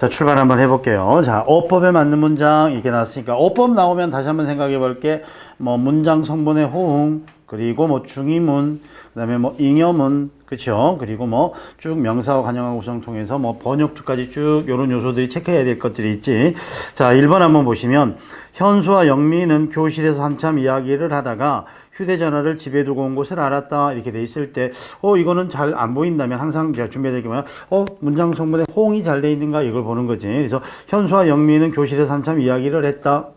자, 출발 한번 해볼게요. 자, 어법에 맞는 문장 이렇게 나왔으니까 어법 나오면 다시 한번 생각해 볼게. 뭐 문장 성분의 호응, 그리고 뭐 중의문, 그다음에 뭐 잉여문, 그렇죠? 그리고 뭐 쭉 명사와 관형과 구성 통해서 뭐 번역투까지 쭉 이런 요소들이 체크해야 될 것들이 있지. 자, 1번 한번 보시면 현수와 영미는 교실에서 한참 이야기를 하다가 휴대전화를 집에 두고 온 것을 알았다 이렇게 돼 있을 때 이거는 잘 안 보인다면 항상 제가 준비해야 될 게 뭐야? 문장 성분에 호응이 잘 돼 있는가 이걸 보는 거지. 그래서 현수와 영미는 교실에서 한참 이야기를 했다.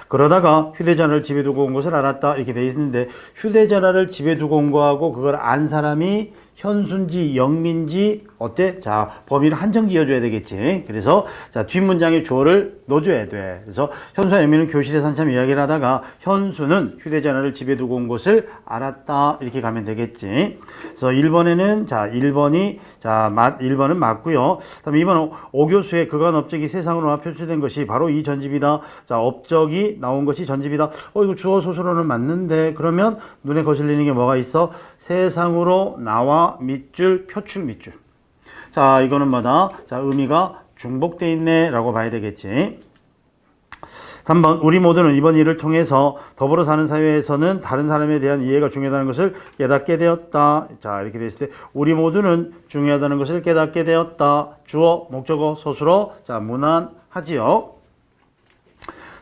그러다가 휴대전화를 집에 두고 온 것을 알았다 이렇게 돼 있는데 휴대전화를 집에 두고 온 거하고 그걸 안 사람이 현수인지 영민지 어때? 자, 범위를 한정 지어줘야 되겠지. 그래서 자, 뒷문장에 주어를 넣어줘야 돼. 그래서 현수와 영민은 교실에서 한참 이야기를 하다가 현수는 휴대전화를 집에 두고 온 것을 알았다 이렇게 가면 되겠지. 그래서 1번에는 자, 1번은 맞고요. 그다음에 2번은 오교수의 그간 업적이 세상으로 표출된 것이 바로 이 전집이다. 자, 업적이 나온 것이 전집이다. 이거 주어 소수로는 맞는데 그러면 눈에 거슬리는 게 뭐가 있어? 세상으로 나와 밑줄 표출 밑줄. 자, 이거는 뭐다? 자, 의미가 중복돼 있네 라고 봐야 되겠지. 3번 우리 모두는 이번 일을 통해서 더불어 사는 사회에서는 다른 사람에 대한 이해가 중요하다는 것을 깨닫게 되었다. 자, 이렇게 됐을 때 우리 모두는 중요하다는 것을 깨닫게 되었다. 주어, 목적어, 서술어. 자, 무난하지요.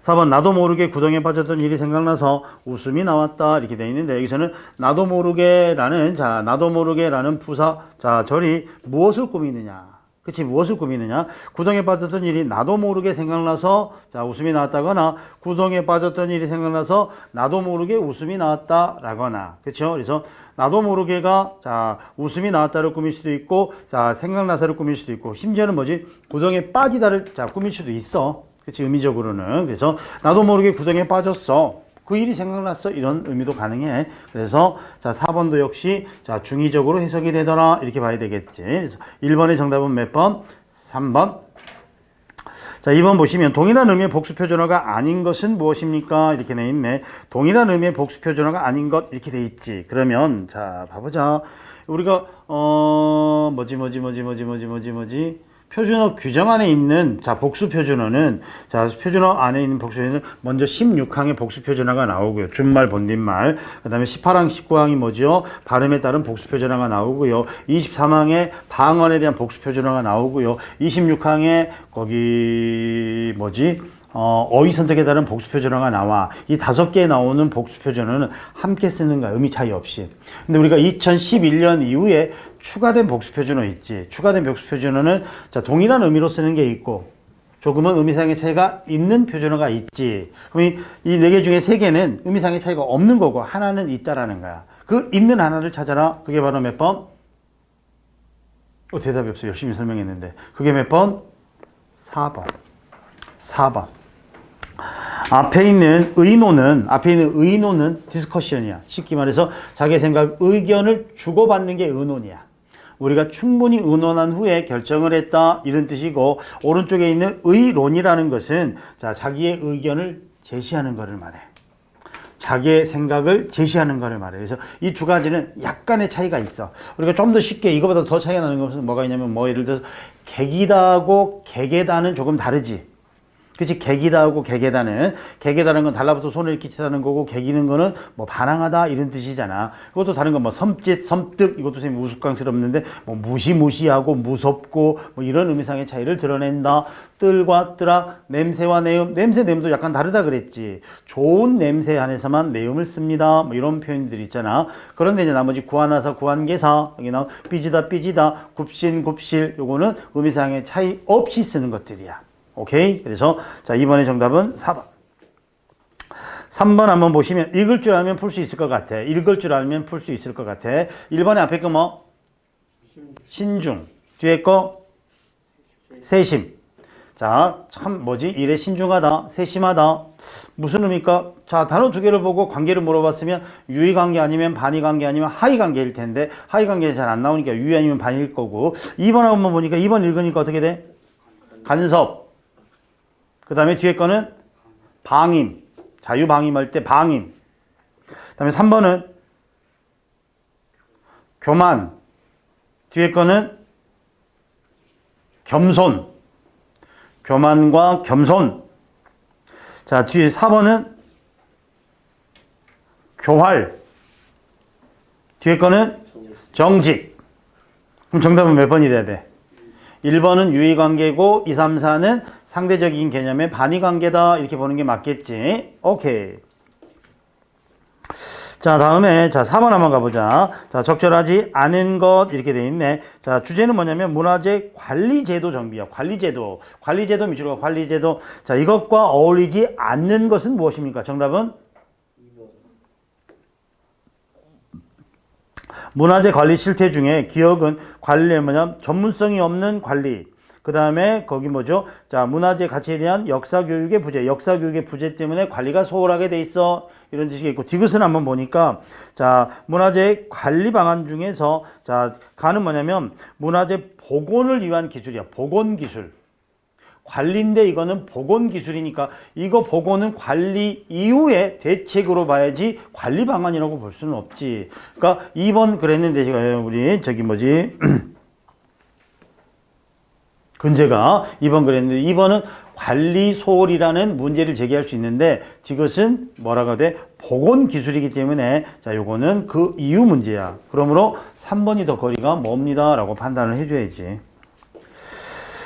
4번 나도 모르게 구덩이에 빠졌던 일이 생각나서 웃음이 나왔다 이렇게 되어 있는데 여기서는 나도 모르게라는 부사 자 절이 무엇을 꾸미느냐 그치 무엇을 꾸미느냐 구덩이에 빠졌던 일이 나도 모르게 생각나서 자 웃음이 나왔다거나 구덩이에 빠졌던 일이 생각나서 나도 모르게 웃음이 나왔다라거나 그쵸 그래서 나도 모르게가 자 웃음이 나왔다를 꾸밀 수도 있고 자 생각나서를 꾸밀 수도 있고 심지어는 뭐지 구덩이에 빠지다를 자 꾸밀 수도 있어 그치 의미적으로는 그래서 나도 모르게 구덩이에 빠졌어 그 일이 생각났어 이런 의미도 가능해 그래서 자 4번도 역시 자 중의적으로 해석이 되더라 이렇게 봐야 되겠지 그래서 1번의 정답은 몇 번? 3번 자 2번 보시면 동일한 의미의 복수표준어가 아닌 것은 무엇입니까 이렇게 돼 있네 동일한 의미의 복수표준어가 아닌 것 이렇게 돼 있지 그러면 자 봐보자 우리가 표준어 규정 안에 있는 자 복수 표준어는 자 표준어 안에 있는 복수 표준어는 먼저 16항의 복수 표준어가 나오고요. 준말 본뒷말. 그다음에 18항 19항이 뭐죠? 발음에 따른 복수 표준어가 나오고요. 23항에 방언에 대한 복수 표준어가 나오고요. 26항에 거기 어휘 선택에 따른 복수 표준어가 나와. 이 5개에 나오는 복수 표준어는 함께 쓰는 거야. 의미 차이 없이. 근데 우리가 2011년 이후에 추가된 복수 표준어 있지. 추가된 복수 표준어는 자, 동일한 의미로 쓰는 게 있고 조금은 의미상의 차이가 있는 표준어가 있지. 그럼 이 4개 중에 3개는 의미상의 차이가 없는 거고 하나는 있다라는 거야. 그 있는 하나를 찾아라. 그게 바로 몇 번? 대답이 없어. 열심히 설명했는데. 그게 몇 번? 4번. 4번. 앞에 있는 의논은 디스커션이야. 쉽게 말해서 자기 생각, 의견을 주고받는 게 의논이야. 우리가 충분히 의논한 후에 결정을 했다 이런 뜻이고 오른쪽에 있는 의론이라는 것은 자 자기의 의견을 제시하는 것을 말해. 자기의 생각을 제시하는 것을 말해. 그래서 이 두 가지는 약간의 차이가 있어. 우리가 좀 더 쉽게 이거보다 더 차이가 나는 것은 뭐가 있냐면 예를 들어서 객이다하고 객에다는 조금 다르지. 그치 객이다하고 객에다는 건 달라붙어 손을 끼치다는 거고 객이는 거는 반항하다 이런 뜻이잖아. 그것도 다른 건 섬찟, 섬뜩 이것도 선생님 우스꽝스럽는데 무시무시하고 무섭고 이런 의미상의 차이를 드러낸다. 뜰과 뜨락, 냄새와 내음, 내음도 약간 다르다 그랬지. 좋은 냄새 안에서만 내음을 씁니다. 이런 표현들이 있잖아. 그런데 이제 나머지 구하나사, 구한계사, 여기 나온 삐지다, 굽실 요거는 의미상의 차이 없이 쓰는 것들이야. 오케이? 그래서 자 이번에 정답은 4번. 3번 한번 보시면 읽을 줄 알면 풀 수 있을 것 같아. 1번에 앞에 거 신중. 뒤에 거 세심. 자, 참 일에 신중하다, 세심하다. 무슨 의미일까? 자, 단어 2개를 보고 관계를 물어봤으면 유의관계 아니면 반의관계 아니면 하의관계일 텐데 하의관계는 잘 안 나오니까 유의 아니면 반일 거고 2번 한번 보니까 2번 읽으니까 어떻게 돼? 간섭. 그 다음에 뒤에 거는 방임. 자유방임할 때 방임. 그 다음에 3번은 교만. 뒤에 거는 겸손. 교만과 겸손. 자, 뒤에 4번은 교활. 뒤에 거는 정직. 그럼 정답은 몇 번이 돼야 돼? 1번은 유의관계고 2, 3, 4는 상대적인 개념의 반의관계다. 이렇게 보는 게 맞겠지. 오케이. 자, 다음에 자 4번 한번 가보자. 자, 적절하지 않은 것 이렇게 돼 있네. 자, 주제는 뭐냐면 문화재 관리제도 정비야. 관리제도 밑으로 가. 관리제도. 자, 이것과 어울리지 않는 것은 무엇입니까? 정답은 문화재 관리 실태 중에 기억은 관리에 뭐냐 전문성이 없는 관리. 그 다음에 거기 뭐죠? 자, 문화재 가치에 대한 역사교육의 부재. 역사교육의 부재 때문에 관리가 소홀하게 돼 있어. 이런 뜻이 있고, 디귿은 한번 보니까, 자, 문화재 관리 방안 중에서, 자, 가는 뭐냐면, 문화재 복원을 위한 기술이야. 복원 기술. 관리인데 이거는 복원 기술이니까, 이거 복원은 관리 이후에 대책으로 봐야지 관리 방안이라고 볼 수는 없지. 그러니까 2번 그랬는데, 제가 우리, 저기 뭐지, 근제가 2번 그랬는데 2번은 관리 소홀이라는 문제를 제기할 수 있는데 이것은 뭐라고 돼? 복원 기술이기 때문에 자, 요거는 그 이유 문제야. 그러므로 3번이 더 거리가 멉니다 라고 판단을 해줘야지.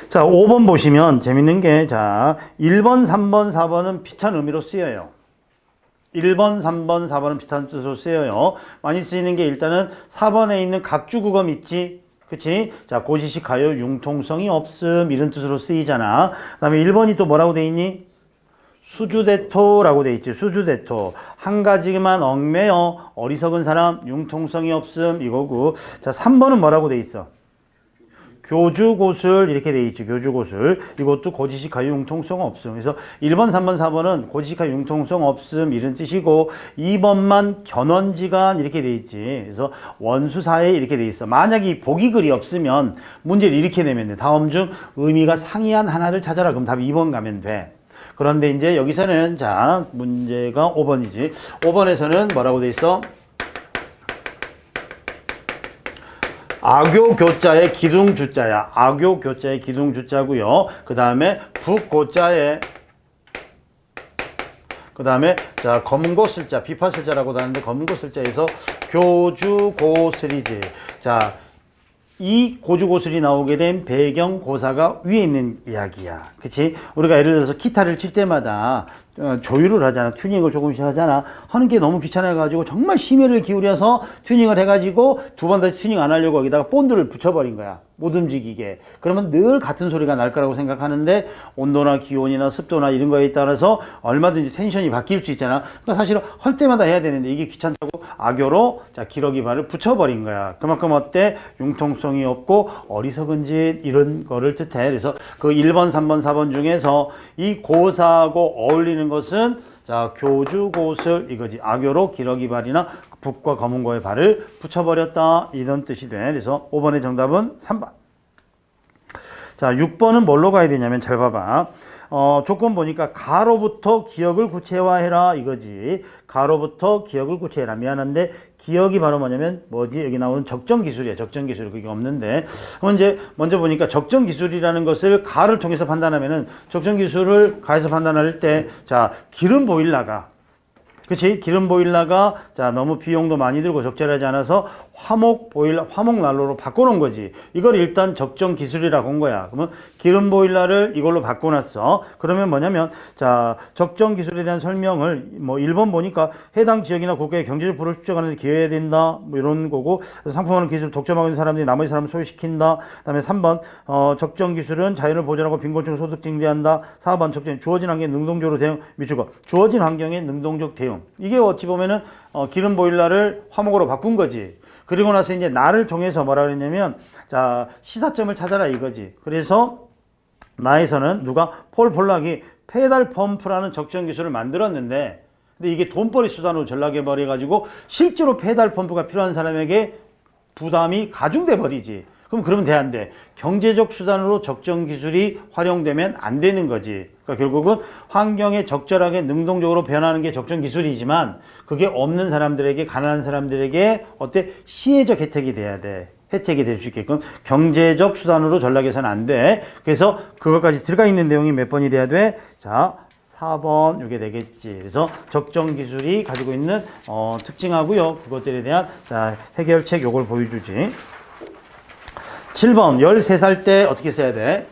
자, 5번 보시면 재밌는 게 자, 1번, 3번, 4번은 비슷한 의미로 쓰여요. 1번, 3번, 4번은 비슷한 뜻으로 쓰여요. 많이 쓰이는 게 일단은 4번에 있는 각주구검 있지? 그치? 자, 고지식 가요 융통성이 없음 이런 뜻으로 쓰이잖아. 그 다음에 1번이 또 뭐라고 돼 있니? 수주대토라고 돼 있지. 수주대토. 한 가지만 얽매여 어리석은 사람 융통성이 없음 이거고. 자, 3번은 뭐라고 돼 있어? 교주고술 이렇게 돼 있지. 교주고술. 이것도 고지식하여 융통성 없음. 그래서 1번, 3번, 4번은 고지식하여 융통성 없음 이런 뜻이고 2번만 견원지간 이렇게 돼 있지. 그래서 원수사에 이렇게 돼 있어. 만약 이 보기글이 없으면 문제를 이렇게 내면 돼. 다음 중 의미가 상이한 하나를 찾아라. 그럼 답이 2번 가면 돼. 그런데 이제 여기서는 자, 문제가 5번이지. 5번에서는 뭐라고 돼 있어? 악교교자의 기둥주자야. 악교교자의 기둥주자고요. 그 다음에 북고자의 그 다음에 자, 검고슬자, 비파슬자라고도 하는데 검고슬자에서 교주고슬이지. 자, 이 고주고술이 나오게 된 배경 고사가 위에 있는 이야기야. 그치? 우리가 예를 들어서 기타를 칠 때마다 조율을 하잖아. 튜닝을 조금씩 하잖아. 하는 게 너무 귀찮아가지고 정말 심혈을 기울여서 튜닝을 해가지고 두 번 다시 튜닝 안 하려고 여기다가 본드를 붙여버린 거야. 못 움직이게. 그러면 늘 같은 소리가 날 거라고 생각하는데 온도나 기온이나 습도나 이런 거에 따라서 얼마든지 텐션이 바뀔 수 있잖아. 그러니까 사실은 할 때마다 해야 되는데 이게 귀찮다고 악교로 자, 기러기발을 붙여버린 거야. 그만큼 어때? 융통성이 없고 어리석은 짓 이런 거를 뜻해. 그래서 그 1번, 3번, 4번 중에서 이 고사하고 어울리는 것은 자, 교주고슬 이거지. 악교로 기러기발이나 북과 검은고의 발을 붙여버렸다 이런 뜻이 돼. 그래서 5번의 정답은 3번. 자, 6번은 뭘로 가야 되냐면 잘 봐봐. 조건 보니까 가로부터 기억을 구체화해라 이거지. 가로부터 기억을 구체해라. 미안한데 기억이 바로 뭐냐면 뭐지? 여기 나오는 적정기술이야. 적정기술. 그게 없는데. 그럼 이제 먼저 보니까 적정기술이라는 것을 가를 통해서 판단하면은 적정기술을 가에서 판단할 때 자, 기름 보일러가 그치? 기름 보일러가 자, 너무 비용도 많이 들고 적절하지 않아서 화목 보일러, 화목 난로로 바꿔놓은 거지. 이걸 일단 적정 기술이라고 한 거야. 그러면 기름 보일러를 이걸로 바꿔놨어. 그러면 뭐냐면 자, 적정 기술에 대한 설명을 뭐 1번 보니까 해당 지역이나 국가의 경제적 부를 축적하는 데 기여해야 된다. 뭐 이런 거고 상품화하는 기술을 독점하고 있는 사람들이 나머지 사람을 소외시킨다. 그다음에 3번 적정 기술은 자연을 보존하고 빈곤층 소득 증대한다. 4번 적정 주어진 환경에 능동적으로 대응 미치고 주어진 환경에 능동적 대응. 이게 어찌 보면은 기름 보일러를 화목으로 바꾼 거지. 그리고 나서 이제 나를 통해서 뭐라 그랬냐면 자, 시사점을 찾아라 이거지. 그래서 나에서는 누가 폴 폴락이 페달 펌프라는 적정 기술을 만들었는데 근데 이게 돈벌이 수단으로 전락해 버려 가지고 실제로 페달 펌프가 필요한 사람에게 부담이 가중돼 버리지. 그러면 돼, 안 돼? 경제적 수단으로 적정 기술이 활용되면 안 되는 거지. 그러니까 결국은 환경에 적절하게 능동적으로 변하는 게 적정 기술이지만 그게 없는 사람들에게, 가난한 사람들에게 어때? 시혜적 혜택이 돼야 돼. 혜택이 될 수 있게끔 경제적 수단으로 전락해서는 안 돼. 그래서 그것까지 들어가 있는 내용이 몇 번이 돼야 돼? 자, 4번 이게 되겠지. 그래서 적정 기술이 가지고 있는 특징하고요. 그것들에 대한 자, 해결책 요걸 보여주지. 7번 13살 때 어떻게 써야 돼?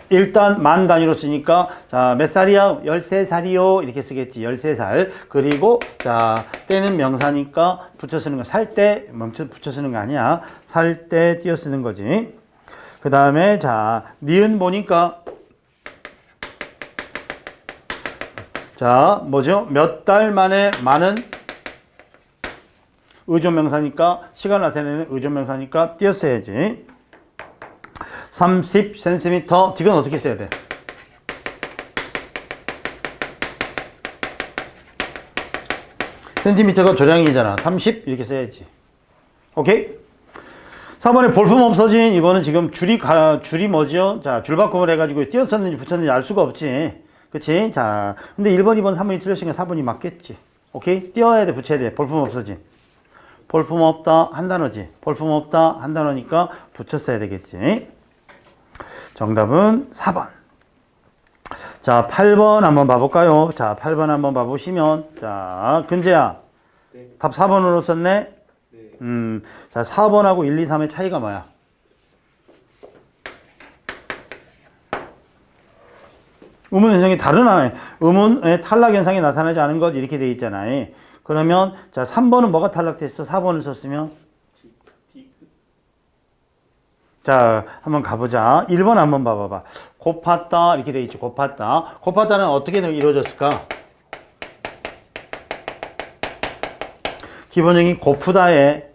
일단 만 단위로 쓰니까 자, 몇 살이야? 13살이요. 이렇게 쓰겠지. 13살. 그리고 자, 때는 명사니까 붙여 쓰는 거. 살 때 멈춰 붙여 쓰는 거 아니야. 살 때 띄어 쓰는 거지. 그 다음에 자, 니은 보니까 자, 뭐죠? 몇 달 만에 많은 의존명사니까 시간 나타내는 의존명사니까 띄어 써야지. 30cm. 이건 어떻게 써야 돼? 센티미터가 조량이잖아. 30 이렇게 써야지. 오케이? 4번에 볼품 없어진 이거는 지금 줄이 뭐죠? 자, 줄바꿈을 해가지고 띄었었는지 붙였는지 알 수가 없지. 그치? 자, 근데 1번, 2번, 3번이 틀렸으니까 4번이 맞겠지. 오케이? 띄어야 돼, 붙여야 돼. 볼품 없어진. 볼품 없다, 한 단어지. 볼품 없다, 한 단어니까 붙였어야 되겠지. 정답은 4번. 자, 8번 한번 봐볼까요? 자, 8번 한번 봐보시면, 자, 근재야. 네. 답 4번으로 썼네? 네. 자, 4번하고 1, 2, 3의 차이가 뭐야? 의문 현상이 다른 하나에, 의문의 탈락 현상이 나타나지 않은 것 이렇게 돼 있잖아요. 그러면, 자, 3번은 뭐가 탈락됐어? 4번을 썼으면? 자, 한번 가보자. 1번 한번 봐봐봐. 곱았다. 이렇게 돼 있지. 곱았다. 곱았다는 어떻게 이루어졌을까? 기본적인 고프다에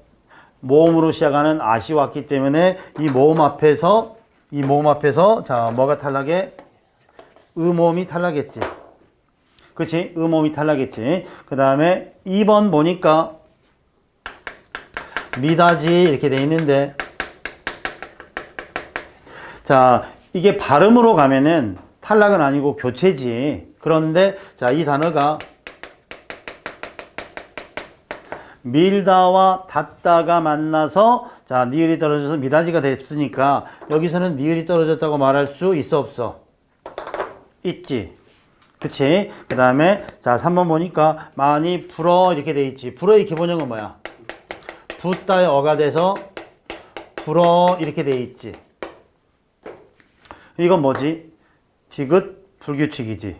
모음으로 시작하는 아시 왔기 때문에 이 모음 앞에서 자, 뭐가 탈락해? 의모음이 탈락했지. 그치? 의모음이 탈락했지. 그 다음에 2번 보니까 미다지 이렇게 돼 있는데 자, 이게 발음으로 가면은 탈락은 아니고 교체지. 그런데 자, 이 단어가 밀다와 닫다가 만나서 자, 니을이 떨어져서 미다지가 됐으니까 여기서는 니을이 떨어졌다고 말할 수 있어 없어? 있지. 그치? 그 다음에 자, 3번 보니까 많이 불어 이렇게 돼 있지. 불어의 기본형은 뭐야? 붓다의 어가 돼서 불어 이렇게 돼 있지. 이건 뭐지? 디귿 불규칙이지.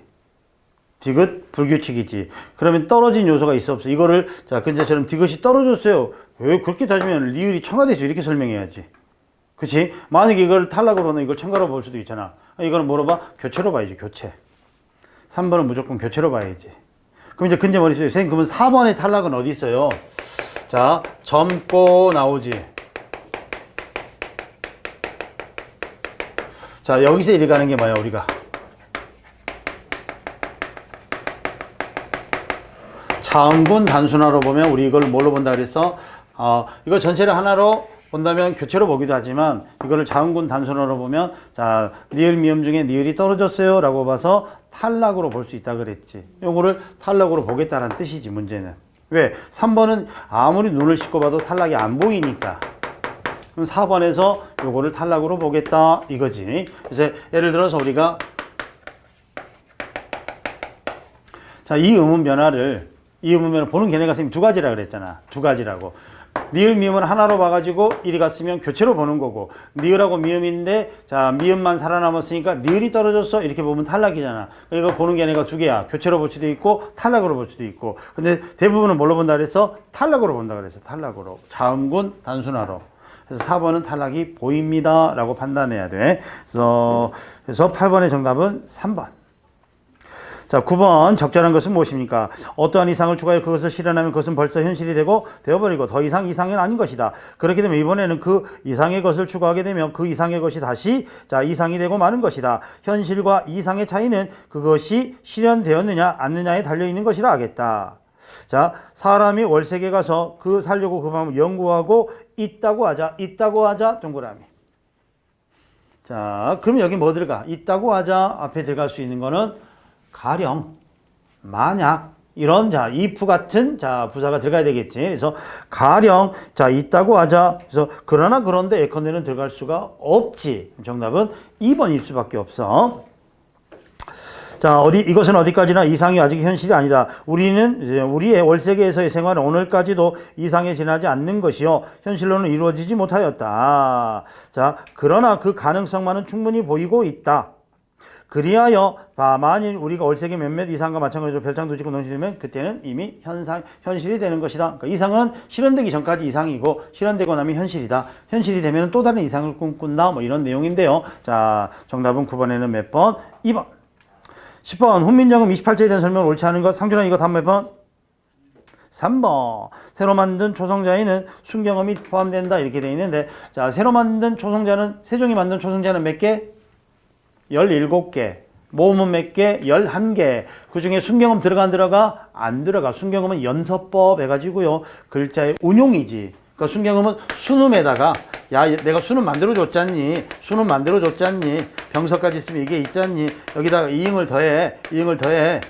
디귿 불규칙이지. 그러면 떨어진 요소가 있어 없어? 이거를 자, 근제처럼 디귿이 떨어졌어요. 왜 그렇게 따지면 리을이 첨가돼서 이렇게 설명해야지. 그치? 만약에 이걸 탈락으로 는 이걸 첨가로 볼 수도 있잖아. 이거는 뭐로 봐? 교체로 봐야지. 교체. 3번은 무조건 교체로 봐야지. 그럼 이제 근제 머릿속에 선생님 그러면 4번의 탈락은 어디 있어요? 자, 젊고 나오지. 자, 여기서 이리 가는 게 뭐야, 우리가? 자음군 단순화로 보면 우리 이걸 뭘로 본다 그랬어? 이거 전체를 하나로 본다면 교체로 보기도 하지만 이거를 자음군 단순화로 보면 자, 니을 미음 중에 니을이 떨어졌어요 라고 봐서 탈락으로 볼 수 있다 그랬지. 요거를 탈락으로 보겠다는 뜻이지, 문제는. 왜? 3번은 아무리 눈을 씻고 봐도 탈락이 안 보이니까. 그럼 4번에서 요거를 탈락으로 보겠다 이거지. 그래서 예를 들어서 우리가 자, 이 의문 변화를 보는 걔네가 선생님 두 가지라 그랬잖아. 두 가지라고. 니을 미음을 하나로 봐가지고 이리 갔으면 교체로 보는 거고, 니을하고 미음인데 자, 미음만 살아남았으니까 니을이 떨어졌어 이렇게 보면 탈락이잖아. 이거 보는 게 걔네가 두 개야. 교체로 볼 수도 있고 탈락으로 볼 수도 있고. 근데 대부분은 뭘로 본다 그랬어? 탈락으로 본다 그랬어. 탈락으로. 자음군 단순화로. 그래서 4번은 탈락이 보입니다 라고 판단해야 돼. 그래서 8번의 정답은 3번. 자, 9번 적절한 것은 무엇입니까? 어떠한 이상을 추가해 그것을 실현하면 그것은 벌써 현실이 되어버리고 더 이상 이상은 아닌 것이다. 그렇게 되면 이번에는 그 이상의 것을 추가하게 되면 그 이상의 것이 다시 자, 이상이 되고 마는 것이다. 현실과 이상의 차이는 그것이 실현되었느냐 않느냐에 달려있는 것이라 하겠다. 자, 사람이 월세계 가서 살려고 그 방법을 연구하고 있다고 하자 동그라미. 자, 그럼 여기 뭐 들어가? 있다고 하자 앞에 들어갈 수 있는 거는 가령, 만약 이런 자 if 같은 자 부사가 들어가야 되겠지. 그래서 가령 자 있다고 하자. 그래서 그러나 그런데 예컨대는 들어갈 수가 없지. 정답은 2번일 수밖에 없어. 자, 이것은 어디까지나 이상이 아직 현실이 아니다. 우리는 이제 우리의 월세계에서의 생활은 오늘까지도 이상에 지나지 않는 것이요. 현실로는 이루어지지 못하였다. 자, 그러나 그 가능성만은 충분히 보이고 있다. 그리하여 만일 우리가 월세계 몇몇 이상과 마찬가지로 별장도 짓고 농지되면 그때는 이미 현실이 되는 것이다. 그러니까 이상은 실현되기 전까지 이상이고 실현되고 나면 현실이다. 현실이 되면 또 다른 이상을 꿈꾼다. 뭐 이런 내용인데요. 자, 정답은 9번에는 몇 번? 2번. 10번 훈민정음 28제에 대한 설명을 옳지 않은 것. 상준아 이거 다음 몇 번? 3번. 새로 만든 초성자에는 순경음이 포함된다. 이렇게 되어 있는데 자 새로 만든 초성자는 세종이 만든 초성자는 몇 개? 17개. 모음은 몇 개? 11개. 그 중에 순경음 들어가 안 들어가? 안 들어가. 순경음은 연서법 해가지고요. 글자의 운용이지. 그러니까 순경음은 순음에다가 야 내가 순음 만들어줬잖니. 순음 만들어줬잖니. 병서까지 있으면 이게 있잖니. 여기다가 이응을 더해. 이응을 더해.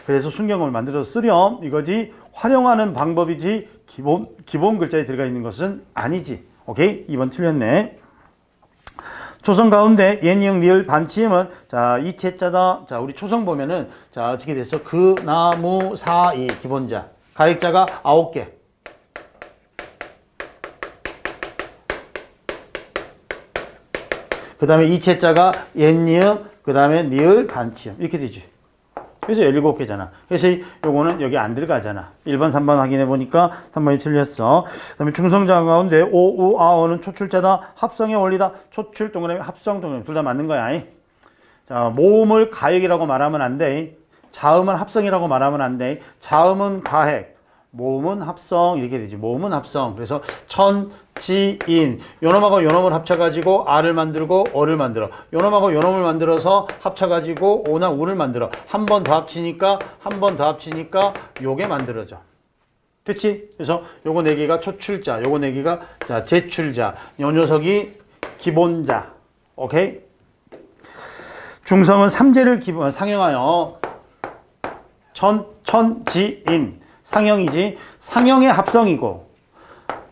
그래서 순경음을 만들어서 쓰렴. 이거지. 활용하는 방법이지 기본 글자에 들어가 있는 것은 아니지. 오케이? 2번 틀렸네. 초성 가운데 예니응 니을 반치음은 자 이체자다. 자 우리 초성 보면은 자 어떻게 됐어? 그 나무 사이 기본자 가액자가 9개. 그 다음에 이체자가 옛니응 그 다음에 니을 반치음 이렇게 되지. 그래서 17개잖아. 그래서 요거는 여기 안 들어가잖아. 1번, 3번 확인해 보니까 3번이 틀렸어. 그 다음에 중성자 가운데 오, 우, 아어는 초출자다. 합성의 원리다. 초출 동그라미, 합성 동그라미. 둘 다 맞는 거야. 자, 모음을 가액이라고 말하면 안 돼. 자음은 합성이라고 말하면 안 돼. 자음은 가액, 모음은 합성 이렇게 되지. 모음은 합성. 그래서 천지인 요놈하고 요놈을 합쳐가지고 아를 만들고 어를 만들어. 요놈하고 요놈을 만들어서 합쳐가지고 오나 우를 만들어. 한 번 더 합치니까 요게 만들어져. 됐지? 그래서 요거 4개가 초출자, 요거 4개가 자 제출자, 요 녀석이 기본자. 오케이? 중성은 3제를 상형하여 천지인 상형이지. 상형의 합성이고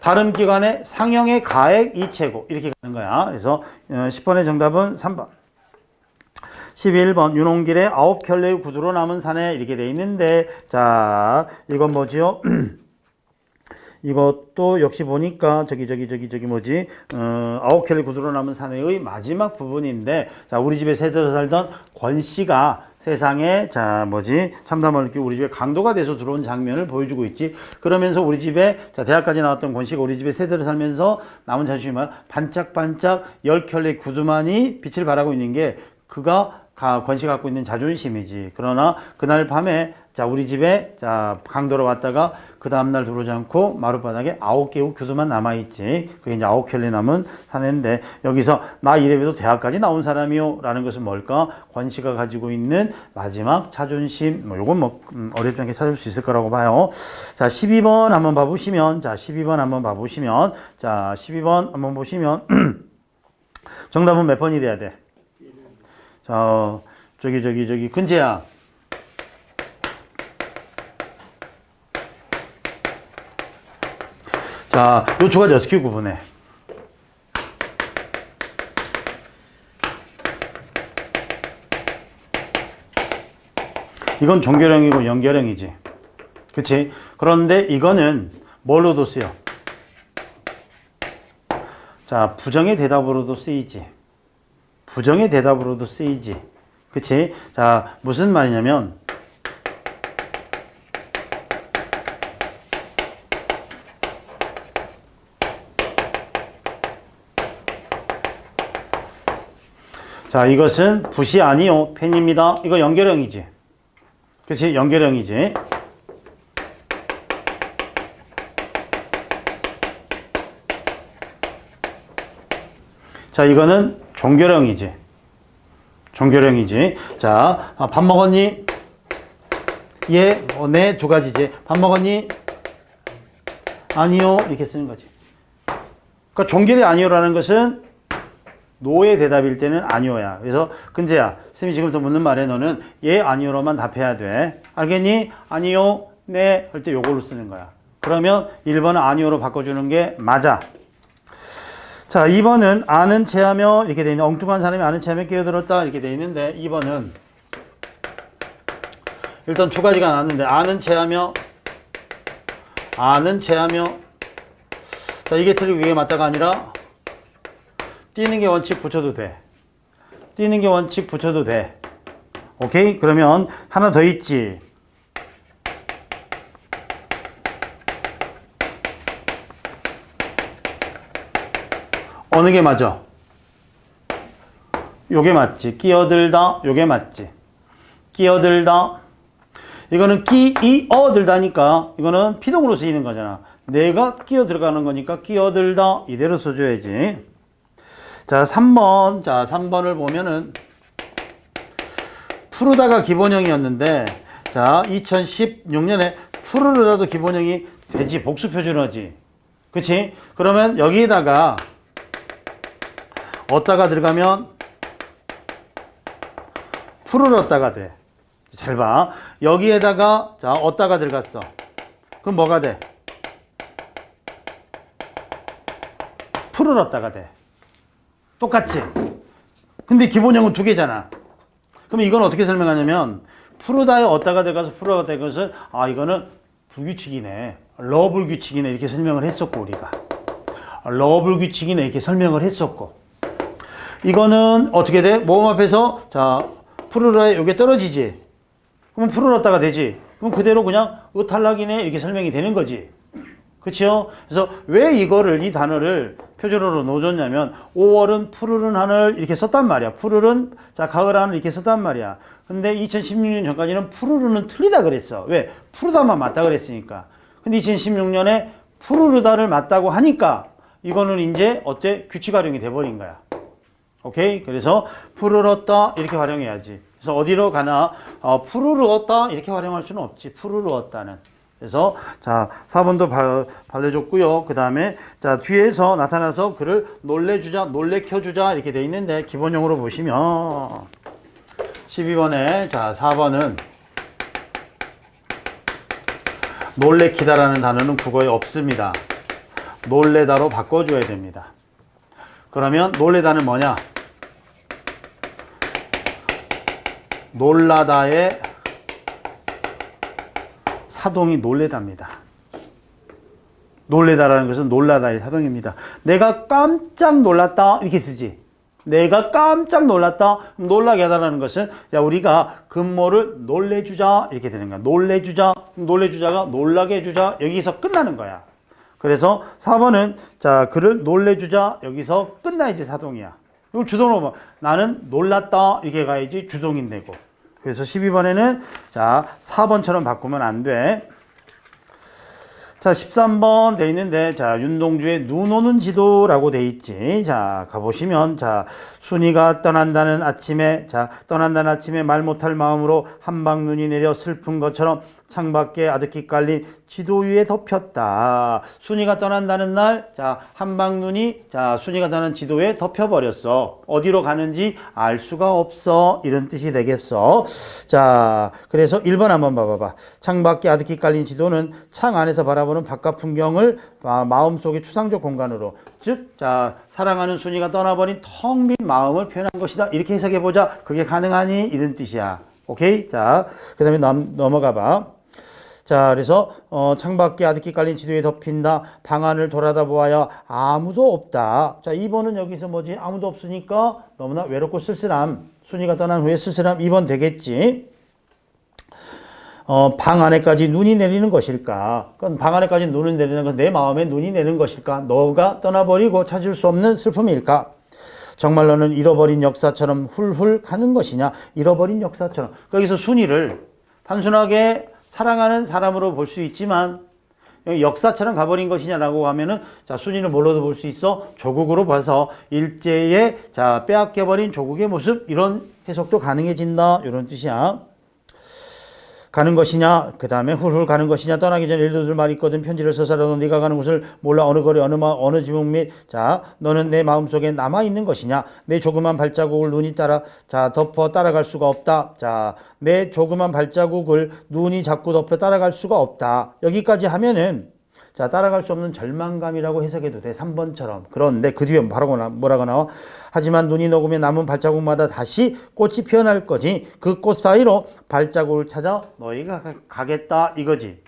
발음 기관의 상형의 가액 이체고 이렇게 가는 거야. 그래서 10번의 정답은 3번. 11번 윤홍길의 9켤레의 구두로 남은 산에 이렇게 돼 있는데 자 이건 뭐지요? 이것도 역시 보니까 저기 뭐지? 9켤레 구두로 남은 산의 마지막 부분인데 자 우리 집에 새들어 살던 권씨가 세상에 자 뭐지 참담을 느끼고 우리 집에 강도가 돼서 들어온 장면을 보여주고 있지. 그러면서 우리 집에 자 대학까지 나왔던 권씨가 우리 집에 새들어 살면서 남은 자존심을 반짝반짝 10켤레 구두만이 빛을 발하고 있는 게 그가 권씨가 갖고 있는 자존심이지. 그러나 그날 밤에 자 우리 집에 자 강도로 왔다가 그 다음날 들어오지 않고 마룻바닥에 9개의 구두만 남아있지. 그게 이제 9켤레 남은 사내인데 여기서 나 이래봬도 대학까지 나온 사람이요 라는 것은 뭘까? 권씨가 가지고 있는 마지막 자존심. 뭐 요건 뭐 어렵지 않게 찾을 수 있을 거라고 봐요. 자 12번 한번 봐보시면 자 12번 한번 봐보시면 자 12번 한번 보시면 정답은 몇 번이 돼야 돼? 자 저기 근재야. 자, 요 두 가지 어떻게 구분해? 이건 종결형이고 연결형이지. 그치? 그런데 이거는 뭘로도 쓰여? 자, 부정의 대답으로도 쓰이지. 부정의 대답으로도 쓰이지. 그치? 자, 무슨 말이냐면 자, 이것은 붓이 아니요 펜입니다. 이거 연결형이지. 그치? 연결형이지. 자, 이거는 종결형이지. 종결형이지. 자, 밥 먹었니? 예, 네, 두 가지지. 밥 먹었니? 아니요. 이렇게 쓰는 거지. 그러니까 종결이 아니요라는 것은 노의 대답일 때는 아니오야. 그래서 근재야, 쌤이 지금부터 묻는 말에 너는 예, 아니오로만 답해야 돼. 알겠니? 아니요, 네 할 때 요걸로 쓰는 거야. 그러면 1번은 아니오로 바꿔주는 게 맞아. 자, 2번은 아는 체하며 이렇게 돼 있는, 엉뚱한 사람이 아는 체하며 끼어들었다 이렇게 돼 있는데, 2번은 일단 두 가지가 나왔는데, 아는 체하며 자, 이게 틀리고 이게 맞다가 아니라 띄는 게 원칙 붙여도 돼. 띄는 게 원칙 붙여도 돼. 오케이? 그러면 하나 더 있지. 어느 게 맞아? 요게 맞지. 끼어들다. 요게 맞지. 끼어들다. 이거는 끼어들다니까 이거는 피동으로 쓰이는 거잖아. 내가 끼어 들어가는 거니까 끼어들다 이대로 써줘야지. 자, 3번. 자, 3번을 보면은 푸르다가 기본형이었는데, 자, 2016년에 푸르르다도 기본형이 되지. 복수 표준어지. 그치? 그러면 여기에다가 어따가 들어가면 푸르렀다가 돼. 잘 봐. 여기에다가 자, 어따가 들어갔어. 그럼 뭐가 돼? 푸르렀다가 돼. 똑같지? 근데 기본형은 두 개잖아. 그럼 이건 어떻게 설명하냐면, 푸르다에 어따가 들어가서 푸르가 된 것은, 아, 이거는 불규칙이네. 러불규칙이네. 이렇게 설명을 했었고, 우리가. 러불규칙이네. 이렇게 설명을 했었고. 이거는 어떻게 돼? 모음 앞에서, 자, 푸르르에 요게 떨어지지. 그러면 푸르렀다가 되지. 그럼 그대로 그냥 탈락이네. 이렇게 설명이 되는 거지. 그치요? 그래서 왜 이거를, 이 단어를 표준어로 넣어줬냐면, 5월은 푸르른 하늘 이렇게 썼단 말이야. 푸르른, 자, 가을 하늘 이렇게 썼단 말이야. 근데 2016년 전까지는 푸르르는 틀리다 그랬어. 왜? 푸르다만 맞다 그랬으니까. 근데 2016년에 푸르르다를 맞다고 하니까, 이거는 이제 어때? 규칙 활용이 돼버린 거야. 오케이? 그래서 푸르렀다 이렇게 활용해야지. 그래서 어디로 가나 푸르르었다 이렇게 활용할 수는 없지. 푸르르었다는. 그래서 자, 4번도 발려줬고요. 그 다음에 자, 뒤에서 나타나서 그를 놀래주자, 놀래켜주자 이렇게 돼 있는데, 기본용으로 보시면 12번에 자, 4번은 놀래키다라는 단어는 국어에 없습니다. 놀래다로 바꿔줘야 됩니다. 그러면 놀래다는 뭐냐? 놀라다의 사동이 놀래답니다. 놀래다라는 것은 놀라다의 사동입니다. 내가 깜짝 놀랐다 이렇게 쓰지. 내가 깜짝 놀랐다. 놀라게 하다라는 것은, 야, 우리가 금모를 놀래주자 이렇게 되는 거야. 놀래주자. 놀래주자가 놀라게 해주자. 여기서 끝나는 거야. 그래서 4번은 자, 그를 놀래주자. 여기서 끝나야지 사동이야. 이걸 주동으로 봐. 나는 놀랐다 이렇게 가야지 주동인되고. 그래서 12번에는 자, 4번처럼 바꾸면 안 돼. 자, 13번 돼 있는데, 자, 윤동주의 눈 오는 지도라고 돼 있지. 자, 가보시면, 자, 순이가 떠난다는 아침에, 자, 떠난다는 아침에 말 못할 마음으로 한방 눈이 내려 슬픈 것처럼 창밖에 아득히 깔린 지도 위에 덮였다. 순이가 떠난다는 날, 자, 한방 눈이, 자, 순이가 떠난 지도에 덮여버렸어. 어디로 가는지 알 수가 없어. 이런 뜻이 되겠어. 자, 그래서 1번 한번 봐봐봐. 창밖에 아득히 깔린 지도는 창 안에서 바라보는 바깥 풍경을 마음속의 추상적 공간으로, 즉, 자, 사랑하는 순이가 떠나버린 텅 빈 마음을 표현한 것이다. 이렇게 해석해보자. 그게 가능하니? 이런 뜻이야. 오케이? 자, 그 다음에 넘어가 봐. 자, 그래서 창밖에 아득히 깔린 지도에 덮인다. 방 안을 돌아다 보아야 아무도 없다. 자, 2번은 여기서 뭐지? 아무도 없으니까 너무나 외롭고 쓸쓸함. 순이가 떠난 후에 쓸쓸함. 2번 되겠지? 방 안에까지 눈이 내리는 것일까? 그럼 방 안에까지 눈을 내리는 건 내 마음에 눈이 내리는 것일까? 너가 떠나버리고 찾을 수 없는 슬픔일까? 정말로는 잃어버린 역사처럼 훌훌 가는 것이냐? 잃어버린 역사처럼. 거기서 순이를 단순하게 사랑하는 사람으로 볼 수 있지만, 역사처럼 가버린 것이냐라고 하면은, 자, 순이는 뭘로도 볼 수 있어? 조국으로 봐서 일제에, 자, 빼앗겨버린 조국의 모습, 이런 해석도 가능해진다. 이런 뜻이야. 가는 것이냐, 그 다음에 훌훌 가는 것이냐, 떠나기 전에 일도들 말이 있거든. 편지를 써서라도 네가 가는 곳을 몰라. 어느 거리, 어느 지붕 및, 자, 너는 내 마음속에 남아있는 것이냐. 내 조그만 발자국을 눈이 덮어 따라갈 수가 없다. 자, 내 조그만 발자국을 눈이 자꾸 덮어 따라갈 수가 없다. 여기까지 하면은, 자, 따라갈 수 없는 절망감이라고 해석해도 돼. 3번처럼. 그런데 그 뒤에 뭐라고 나와? 하지만 눈이 녹으면 남은 발자국마다 다시 꽃이 피어날 거지. 그 꽃 사이로 발자국을 찾아 너희가 가겠다 이거지.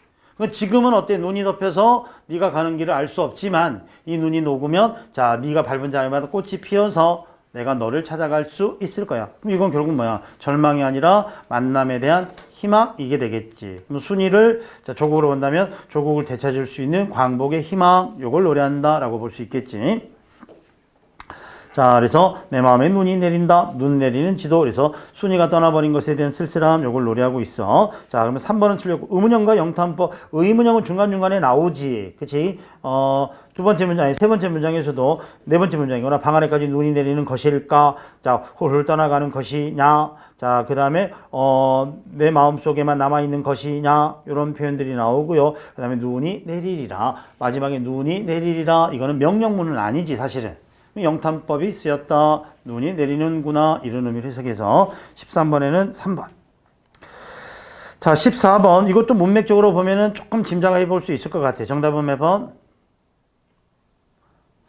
지금은 어때? 눈이 덮여서 네가 가는 길을 알 수 없지만 이 눈이 녹으면 자, 네가 밟은 자리마다 꽃이 피어서 내가 너를 찾아갈 수 있을 거야. 그럼 이건 결국 뭐야? 절망이 아니라 만남에 대한 희망 이게 되겠지. 그럼 순위를 자, 조국으로 본다면 조국을 되찾을 수 있는 광복의 희망 요걸 노래한다라고 볼 수 있겠지. 자, 그래서 내 마음에 눈이 내린다. 눈 내리는 지도. 그래서 순위가 떠나버린 것에 대한 쓸쓸함 요걸 노래하고 있어. 자, 그러면 3번은 틀렸고 의문형과 영탄법. 의문형은 중간중간에 나오지. 그치? 두 번째 문장, 세 번째 문장에서도 네 번째 문장이거나 방 안에까지 눈이 내리는 것일까? 자, 훌훌 떠나가는 것이냐? 자, 그 다음에 내 마음속에만 남아있는 것이냐? 이런 표현들이 나오고요. 그 다음에 눈이 내리리라. 마지막에 눈이 내리리라. 이거는 명령문은 아니지 사실은. 영탄법이 쓰였다. 눈이 내리는구나. 이런 의미를 해석해서 13번에는 3번. 자, 14번. 이것도 문맥적으로 보면은 조금 짐작해 볼 수 있을 것 같아. 정답은 몇 번?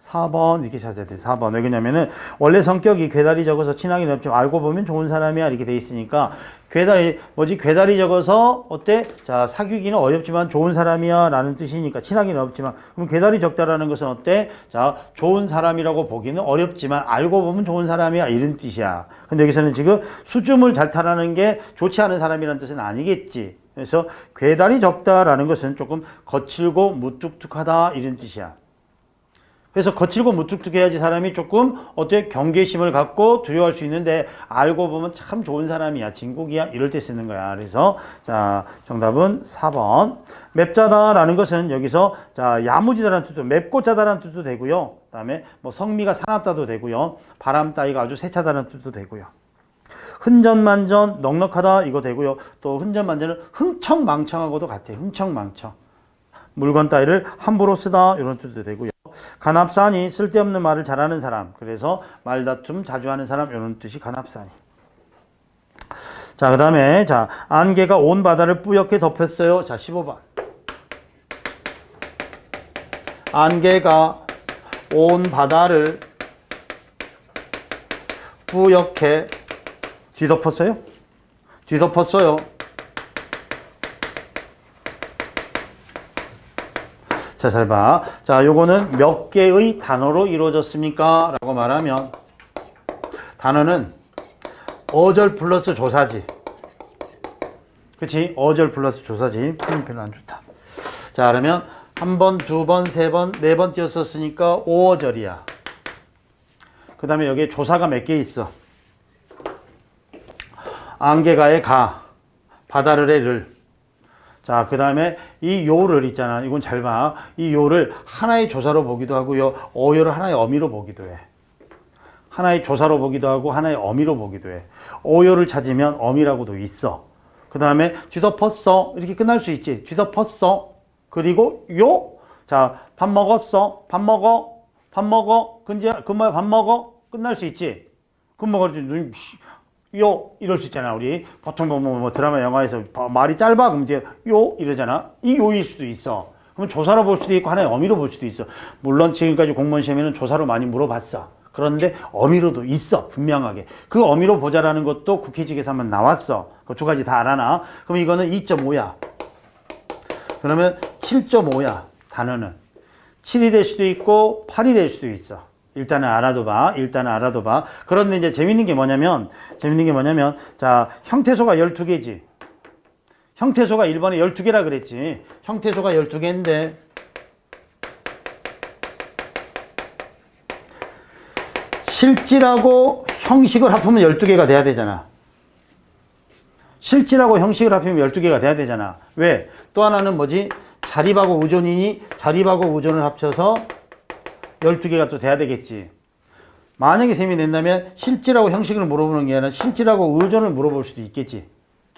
4번 이렇게 찾아야 돼. 4번. 왜 그러냐면은 원래 성격이 괴달이 적어서 친하긴 없지만 알고 보면 좋은 사람이야 이렇게 돼 있으니까 괴달이 적어서 어때? 자, 사귀기는 어렵지만 좋은 사람이야 라는 뜻이니까 친하기는 없지만 그럼 괴달이 적다라는 것은 어때? 자, 좋은 사람이라고 보기는 어렵지만 알고 보면 좋은 사람이야 이런 뜻이야. 근데 여기서는 지금 수줍음을 잘 타라는 게 좋지 않은 사람이라는 뜻은 아니겠지. 그래서 괴달이 적다라는 것은 조금 거칠고 무뚝뚝하다 이런 뜻이야. 그래서 거칠고 무뚝뚝해야지 사람이 조금 어때 경계심을 갖고 두려워할 수 있는데 알고 보면 참 좋은 사람이야 진국이야 이럴 때 쓰는 거야. 그래서 자 정답은 4번. 맵자다라는 것은 여기서 자 야무지다라는 뜻도 맵고 짜다라는 뜻도 되고요. 그다음에 뭐 성미가 사납다도 되고요. 바람 따위가 아주 세차다라는 뜻도 되고요. 흔전만전 넉넉하다 이거 되고요. 또 흔전만전은 흥청망청하고도 같아요. 흥청망청. 물건 따위를 함부로 쓰다 이런 뜻도 되고요. 간합산이 쓸데없는 말을 잘하는 사람. 그래서 말다툼 자주 하는 사람 이런 뜻이 간합산이. 자, 그 다음에 자 안개가 온 바다를 뿌옇게 덮였어요. 자, 15번. 안개가 온 바다를 뿌옇게 뒤덮었어요? 뒤덮었어요. 자, 잘 봐. 자, 요거는 몇 개의 단어로 이루어졌습니까? 라고 말하면 단어는 어절 플러스 조사지. 그치? 어절 플러스 조사지. 표현 별로 안 좋다. 자, 그러면 한 번, 두 번, 세 번, 네 번 띄었었으니까 5어절이야. 그 다음에 여기에 조사가 몇 개 있어? 안개가의 가, 바다를의 를. 자, 그 다음에 이 요를 있잖아. 이건 잘 봐. 이 요를 하나의 조사로 보기도 하고요. 어요를 하나의 어미로 보기도 해. 하나의 조사로 보기도 하고 하나의 어미로 보기도 해. 어요를 찾으면 어미라고도 있어. 그 다음에 뒤덮었어. 이렇게 끝날 수 있지. 뒤덮었어. 그리고 요. 자, 밥 먹었어. 밥 먹어. 밥 먹어. 근무야 밥 먹어. 끝날 수 있지. 그럼 먹을 요 이럴 수 있잖아. 우리 보통 뭐 드라마 영화에서 말이 짧아 그럼 이제 요 이러잖아. 이 요일 수도 있어. 그럼 조사로 볼 수도 있고 하나의 어미로 볼 수도 있어. 물론 지금까지 공무원 시험에는 조사로 많이 물어봤어. 그런데 어미로도 있어. 분명하게. 그 어미로 보자라는 것도 국회직에서 한번 나왔어. 그 두 가지 다 알아나. 그럼 이거는 2.5야. 그러면 7.5야. 단어는 7이 될 수도 있고 8이 될 수도 있어. 일단은 알아둬봐. 그런데 이제 재밌는 게 뭐냐면, 자, 형태소가 12개지. 형태소가 1번에 12개라 그랬지. 형태소가 12개인데, 실질하고 형식을 합하면 12개가 돼야 되잖아. 실질하고 형식을 합하면 12개가 돼야 되잖아. 왜? 또 하나는 뭐지? 자립하고 의존이니, 자립하고 의존을 합쳐서 12개가 또 돼야 되겠지. 만약에 셈이 된다면 실질하고 형식을 물어보는 게 아니라 실질하고 의존을 물어볼 수도 있겠지.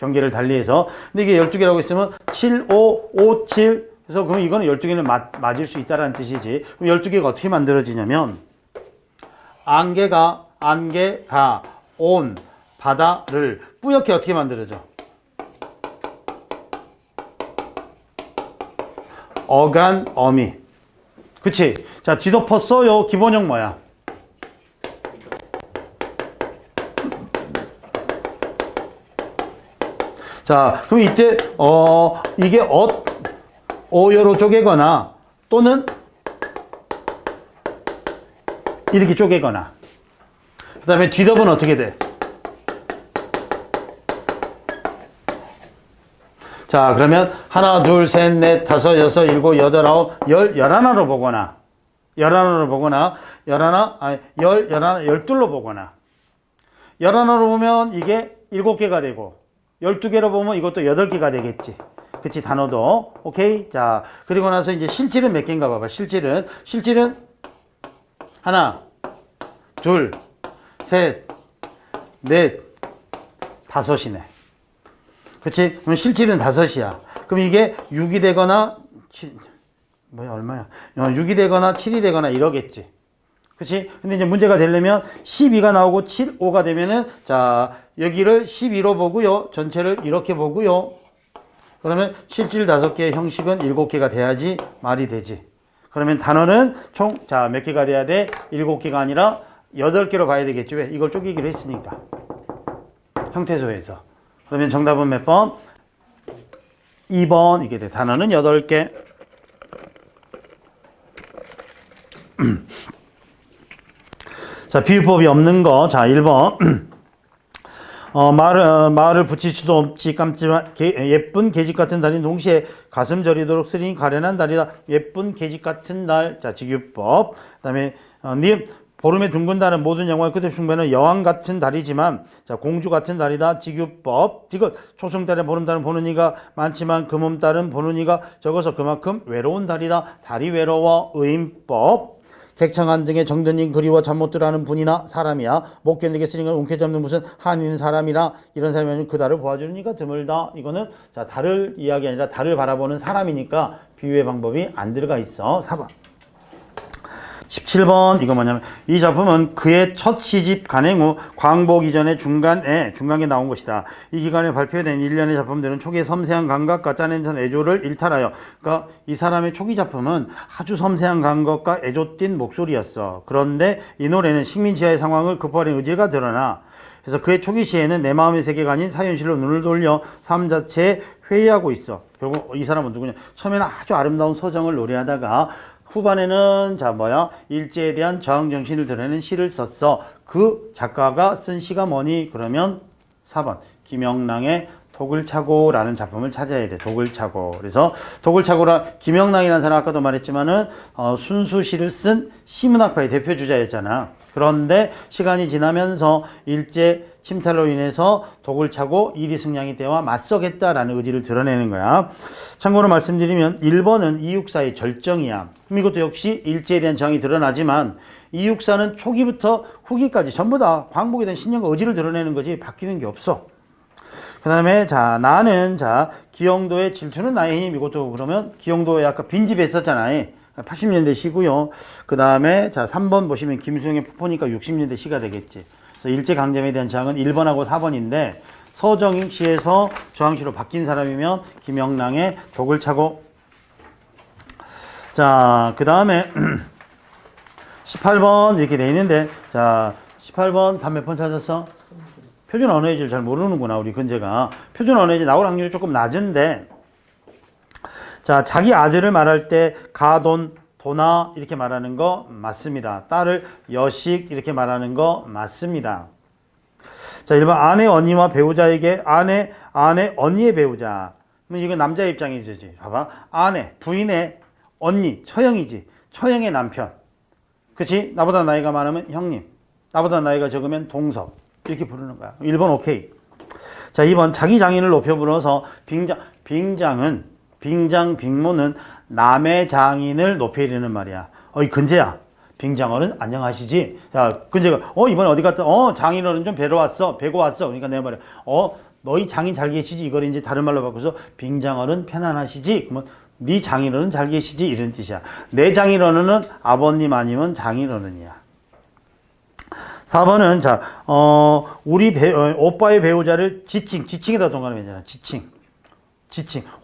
경계를 달리해서. 근데 이게 12개라고 있으면 7, 5, 5, 7. 그래서 그럼 이거는 12개는 맞을 수 있다라는 뜻이지. 그럼 12개가 어떻게 만들어지냐면, 안개가 온 바다를 뿌옇게 어떻게 만들어져? 어간, 어미. 그치? 자, 뒤덮었어요. 기본형 뭐야? 자, 그럼 이때, 이게 오요로 쪼개거나, 또는 이렇게 쪼개거나. 그 다음에 뒤덮은 어떻게 돼? 자, 그러면 하나, 둘, 셋, 넷, 다섯, 여섯, 일곱, 여덟, 아홉, 열하나로 보거나, 열둘로 보거나, 열하나로 보면 이게 7개가 되고, 12개로 보면 이것도 8개가 되겠지. 그치, 단어도. 오케이? 자, 그리고 나서 이제 실질은 몇 개인가 봐봐. 실질은 하나, 둘, 셋, 넷, 다섯이네. 그치? 그럼 실질은 5이야. 그럼 이게 6이 되거나, 얼마야? 6이 되거나 7이 되거나 이러겠지. 그치? 근데 이제 문제가 되려면 12가 나오고 7, 5가 되면은, 자, 여기를 12로 보고요. 전체를 이렇게 보고요. 그러면 실질 5개의 형식은 7개가 돼야지 말이 되지. 그러면 단어는 총, 자, 몇 개가 돼야 돼? 7개가 아니라 8개로 봐야 되겠지. 왜? 이걸 쪼개기로 했으니까. 형태소에서. 그러면 정답은 몇 번? 2번 이게 돼. 단어는 8개. 자, 비유법이 없는 거. 자, 1번. 말을 붙일 수도 없지 깜찍한 예쁜 계집 같은 달이 동시에 가슴 저리도록 쓰리니 가련한 달이다. 예쁜 계집 같은 달. 자, 직유법. 그다음에 보름의 둥근 달은 모든 영화의 끝에 숭배는 여왕 같은 달이지만, 자, 공주 같은 달이다. 직유법. 이거 초승달에 보름달은 보는 이가 많지만 금음달은 보는 이가 적어서 그만큼 외로운 달이다. 달이 외로워. 의인법. 객창한 등의 정든님 그리워 잠 못 들어하는 분이나 사람이야. 못 견디게 쓰니까 움켜잡는 무슨 한인 사람이나 이런 사람이 아니면 그 달을 보아주는 이가 드물다. 이거는 자, 달을 이야기 아니라 달을 바라보는 사람이니까 비유의 방법이 안 들어가 있어. 4번. 17번 이거 뭐냐면, 이 작품은 그의 첫 시집 간행 후 광복 이전의 중간에 나온 것이다. 이 기간에 발표된 일련의 작품들은 초기의 섬세한 감각과 짜낸듯한 애조를 일탈하여, 그러니까 이 사람의 초기 작품은 아주 섬세한 감각과 애조 띤 목소리였어. 그런데 이 노래는 식민지하의 상황을 극복하려는 의지가 드러나. 그래서 그의 초기 시에는 내 마음의 세계가 아닌 사현실로 눈을 돌려 삶 자체에 회의하고 있어. 결국 이 사람은 누구냐? 처음에는 아주 아름다운 서정을 노래하다가 후반에는 일제에 대한 저항 정신을 드러내는 시를 썼어. 그 작가가 쓴 시가 뭐니? 그러면 4번 김영랑의 독을 차고라는 작품을 찾아야 돼. 독을 차고. 그래서 독을 차고라, 김영랑이라는 사람 아까도 말했지만은 순수 시를 쓴 시문학파의 대표 주자였잖아. 그런데 시간이 지나면서 일제 침탈로 인해서 독을 차고 이리승냥이 때와 맞서겠다라는 의지를 드러내는 거야. 참고로 말씀드리면 1번은 이육사의 절정이야. 그럼 이것도 역시 일제에 대한 저항이 드러나지만, 이육사는 초기부터 후기까지 전부 다 광복에 대한 신념과 의지를 드러내는 거지 바뀌는 게 없어. 그 다음에 자, 나는 기영도의 질투는 나의 힘. 이것도 그러면 기영도에 아까 빈집에 있었잖아. 80년대 시고요. 그 다음에 자, 3번 보시면 김수영의 폭포니까 60년대 시가 되겠지. 그래서 일제강점에 대한 저항은 1번하고 4번인데, 서정익 시에서 저항시로 바뀐 사람이면 김영랑의 독을 차고. 자, 그 다음에 18번 이렇게 돼 있는데, 자, 18번 답 몇 번 찾았어? 표준 언어의지를 잘 모르는구나, 우리 근재가. 표준 언어의지 나올 확률이 조금 낮은데, 자, 자기 아들을 말할 때 가돈, 도나 이렇게 말하는 거 맞습니다. 딸을 여식 이렇게 말하는 거 맞습니다. 자, 1번 아내, 언니와 배우자에게 아내, 언니의 배우자. 그럼 이건 남자 입장이지. 봐봐. 아내, 부인의 언니, 처형이지. 처형의 남편. 그치? 나보다 나이가 많으면 형님. 나보다 나이가 적으면 동섭. 이렇게 부르는 거야. 1번 오케이. 자, 2번 자기 장인을 높여 불어서 빙모는 남의 장인을 높여 이르는 말이야. 어이 근재야, 빙장어른 안녕하시지? 자, 근재가 이번에 어디 갔다? 장인어른 좀 뵈고 왔어. 그러니까 내가 말이야. 너희 장인 잘 계시지? 이걸 이제 다른 말로 바꿔서 빙장어른 편안하시지? 그러면 네 장인어른 잘 계시지? 이런 뜻이야. 내 장인어른은 아버님 아니면 장인어른이야. 4번은 자, 오빠의 배우자를 지칭에다 동그라미잖아. 지칭.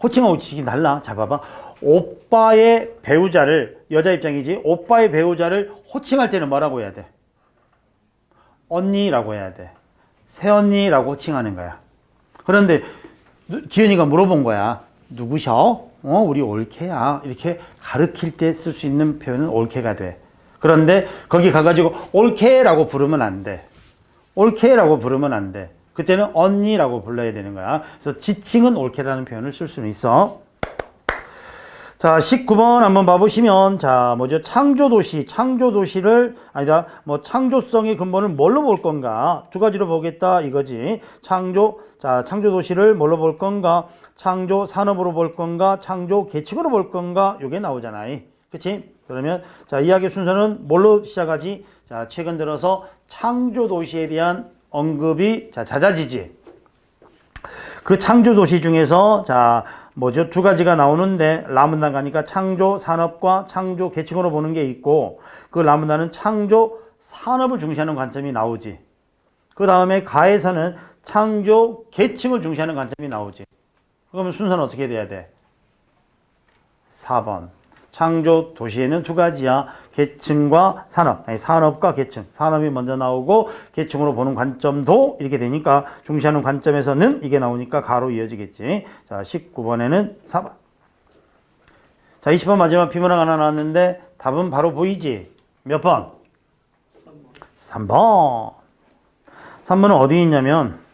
호칭하고 지칭이 달라. 자, 봐봐. 오빠의 배우자를, 여자 입장이지. 오빠의 배우자를 호칭할 때는 뭐라고 해야 돼? 언니라고 해야 돼. 새언니라고 호칭하는 거야. 그런데 기현이가 물어본 거야. 누구셔? 우리 올케야. 이렇게 가르칠 때 쓸 수 있는 표현은 올케가 돼. 그런데 거기 가가지고 올케라고 부르면 안 돼. 올케라고 부르면 안 돼. 그때는 언니라고 불러야 되는 거야. 그래서 지칭은 올케라는 표현을 쓸 수는 있어. 자, 19번 한번 봐보시면, 자, 뭐죠? 창조도시를, 아니다, 뭐, 창조성의 근본을 뭘로 볼 건가? 두 가지로 보겠다, 이거지. 창조도시를 뭘로 볼 건가? 창조 산업으로 볼 건가? 창조 계층으로 볼 건가? 요게 나오잖아. 그치? 그러면, 자, 이야기 순서는 뭘로 시작하지? 자, 최근 들어서 창조도시에 대한 언급이, 자, 잦아지지. 그 창조도시 중에서, 자, 뭐죠? 두 가지가 나오는데 라문단 가니까 창조 산업과 창조 계층으로 보는 게 있고 그 라문단은 창조 산업을 중시하는 관점이 나오지. 그 다음에 가에서는 창조 계층을 중시하는 관점이 나오지. 그러면 순서는 어떻게 돼야 돼? 4번. 창조 도시에는 두 가지야. 계층과 산업. 아니, 산업과 계층. 산업이 먼저 나오고 계층으로 보는 관점도 이렇게 되니까 중시하는 관점에서는 이게 나오니까 가로 이어지겠지. 자, 19번에는 4번. 자, 20번 마지막 비문학 하나 나왔는데 답은 바로 보이지? 몇 번? 3번. 3번은 어디 있냐면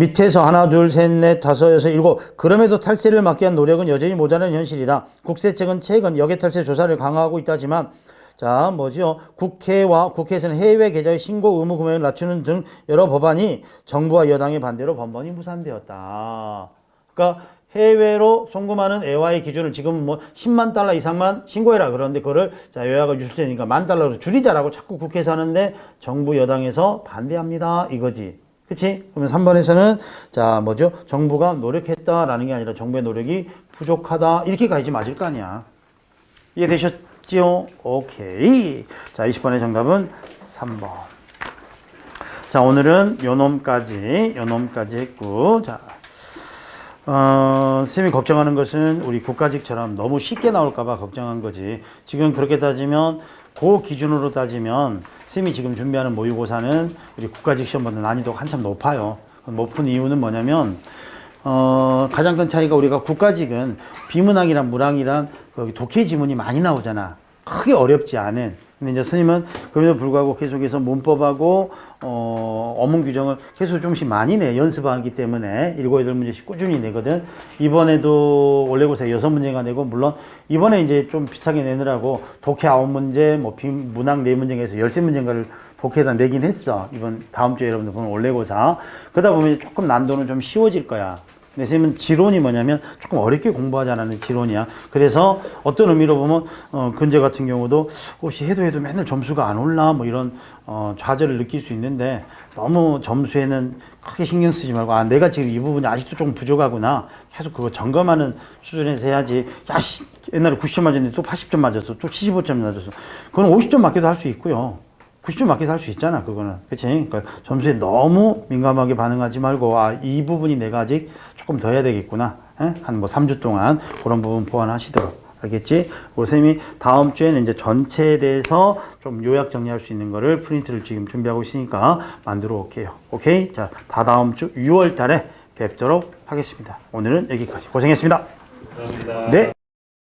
밑에서 하나, 둘, 셋, 넷, 다섯, 여섯, 일곱. 그럼에도 탈세를 막기 위한 노력은 여전히 모자라는 현실이다. 국세청은 최근 역외탈세 조사를 강화하고 있다지만, 자, 뭐죠? 국회에서는 해외 계좌의 신고 의무 금액을 낮추는 등 여러 법안이 정부와 여당의 반대로 번번이 무산되었다. 그러니까 해외로 송금하는 애와의 기준을 지금 뭐 10만 달러 이상만 신고해라. 그런데 그거를 자, 여야가 유출되니까 10,000달러로 줄이자라고 자꾸 국회에서 하는데 정부 여당에서 반대합니다. 이거지. 그치? 그러면 3번에서는 자, 뭐죠? 정부가 노력했다라는 게 아니라 정부의 노력이 부족하다. 이렇게 가야지 맞을 거 아니야. 이해되셨지요? 오케이. 자, 20번의 정답은 3번. 자, 오늘은 요 놈까지 했고, 자, 선생님이 걱정하는 것은 우리 국가직처럼 너무 쉽게 나올까봐 걱정한 거지. 지금 그렇게 따지면, 그 기준으로 따지면, 선생님이 지금 준비하는 모의고사는 우리 국가직 시험보다 난이도가 한참 높아요. 높은 이유는 뭐냐면, 가장 큰 차이가 우리가 국가직은 비문학이랑 문학이랑 독해 지문이 많이 나오잖아. 크게 어렵지 않은. 근데 이제 선생님은 그럼에도 불구하고 계속해서 문법하고, 어문 규정을 계속 조금씩 많이 내. 연습하기 때문에 7, 8문제씩 꾸준히 내거든. 이번에도 원래고사 6문제가 내고, 물론 이번에 이제 좀 비슷하게 내느라고 독해 9문제, 뭐 문학 4문제에서 13문제인가를 독해에다 내긴 했어. 다음 주에 여러분들 보는 원래고사. 그러다 보면 조금 난도는 좀 쉬워질 거야. 근데 선생님은 지론이 뭐냐면 조금 어렵게 공부하자는 지론이야. 그래서 어떤 의미로 보면 근제 같은 경우도 혹시 해도 맨날 점수가 안 올라 뭐 이런 좌절을 느낄 수 있는데 너무 점수에는 크게 신경 쓰지 말고 내가 지금 이 부분이 아직도 조금 부족하구나. 계속 그거 점검하는 수준에서 해야지. 옛날에 90점 맞았는데 또 80점 맞았어. 또 75점 맞았어. 그건 50점 맞게도 할 수 있고요. 90점 맞게도 할 수 있잖아, 그거는. 그치? 그러니까 점수에 너무 민감하게 반응하지 말고, 이 부분이 내가 아직 조금 더 해야 되겠구나. 한 3주 동안 그런 부분 보완하시도록. 알겠지? 우리 선생님이 다음 주에는 이제 전체에 대해서 좀 요약 정리할 수 있는 거를 프린트를 지금 준비하고 있으니까 만들어 올게요. 오케이? 자, 다다음 주 6월 달에 뵙도록 하겠습니다. 오늘은 여기까지. 고생했습니다. 감사합니다. 네.